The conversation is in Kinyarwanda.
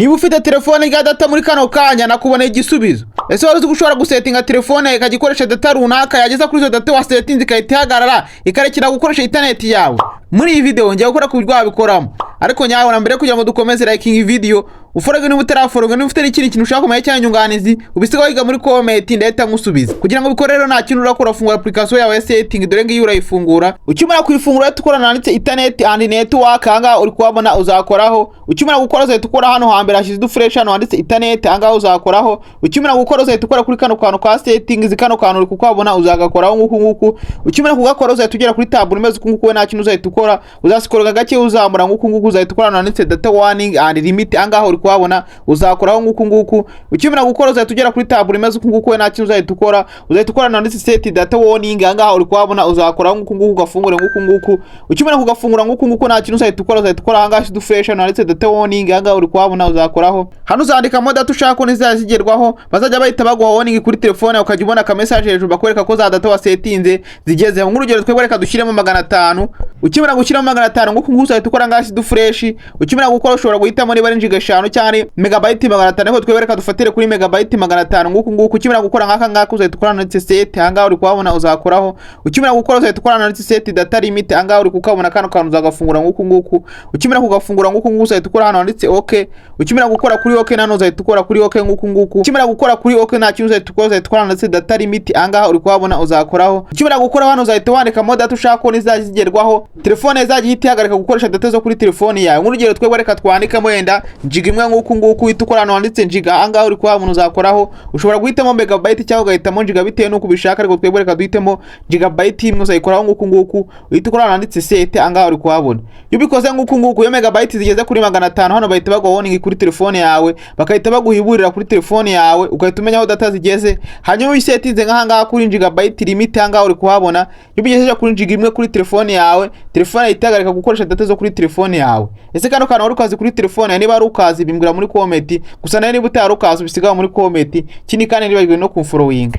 Niba ufite telefone ya data muri kano kanya nakuboneye igisubizo. Ese wari uzi ko ushobora gusetinga telefone ikagikoresha data runaka yageza kuri izo data wasetinze ikahita ihagarara ikarekera gukoresha internet yawe? Muri iyi video ngiye gukora ku rwabikoramo. Ariko nyawe na mbere kugira ngo dukomeze liking video uforage niba utaraforoga niba ufite ikindi kintu ushaka kumenya cyane nyunganizi ubisigaho yiga muri comment ndahita ngusubiza. Kugira ngo bikore rero nta kintu urakora fungura application yawe ya setting dore ngiyo urayifungura. Ukimara kuyifungura tukorana nanditse internet and network anga uri kubona uzakoraho. Ukimara gukora uzahita ukora hano hambere hashize du fresh hano handitse internet anga uzakoraho. Ukimara gukora uzahita ukora kuri kano kantu ka settings kano kantu uri kukabona uzagakoraho nguku. Ukimara kugakora uzahita ugera kuri tab umeze kunguku nta kintu uzahita ukora uzasikoroga gake uzamura nguku uzahita ukora nanditse data warning and limit anga uri kuhabona uzakoraho nguku. Ukimara gukora uzahita ugera kuri tab umeze kunguku nta kintu uzahita ukora nanditse set data warning anga uri kuhabona uzakoraho nguku ugafungura nguku. Ukimara kugafungura nguku nta kintu uzahita ukora anga du fresh nanditse data warning anga uri kuhabona uzakoraho. Hano uzandika mo data ushaka ko nizazigerwaho bazajya bahita baguha warning kuri telefone ukajya ubona ka message hejuru bakwereka ko za data wasetinze zigeze. Nk'urugero twebwe reka dushyiremo 500. Ukimara gushyiramo 500 nguku uzahita ukora ngasi du fresh. Ukimara gukora ushobora guhitamo niba ari giga 5 cyane megabyte 500 ariko twebwe reka dufatire kuri megabyte 500 nguku. Ukimara gukora ngaka uzahita ukora nanditse set anga uri kuhabona uzakoraho. Ukimara gukora uzahita ukora nanditse set data limit anga uri kukabona kano kantu uzagafungura nguku. Ukimara kugafungura nguku uzahita ukora hano nanditse okay. Ukimara gukora kuri okay nano uzahita ukora kuri okay nguku. Ukimara gukora kuri okay nta kintu uzahita ukora nanditse data limit anga uri kuhabona uzakoraho. Ukimara gukora hano uzahita wandika mo data ushaka ko nizazigerwaho telefone izajya itihagarika gukoresha data zo kuri telefone yawe. Nk'urugero twebwe reka twandikamo yenda giga imwe nguku uhita ukora hano handitse giga anga uri kuhabona uzakoraho. Ushobora guhitamo megabyte cyangwa ugahitamo giga bitewe nuko ubishaka ariko twebwe reka duhitemo gigabyte imwe uzayikoraho nguku uhita ukora hano handitse set anga uri kuhabona. Iyo ubikoze nguku iyo megabyte zigeze kuri 500 hano bahita baguha warning kuri telefone yawe bakahita baguhiburira kuri telefone yawe ugahita umenya aho data zigeze. Hanyuma uyisetinze nk'ahangaha kuri gigabyte limit anga uri kuhabona. Iyo ubigejeje kuri giga imwe kuri telefone yawe telefone itahagarika gukoresha data zo kuri telefone yawe. Ese kano kantu wari ukazi kuri telefone niba ari ukazi bimbwira muri comment gusa nayo niba utari ukazi ubisigaho muri comment kini kandi nibagirwe no kumfollowing.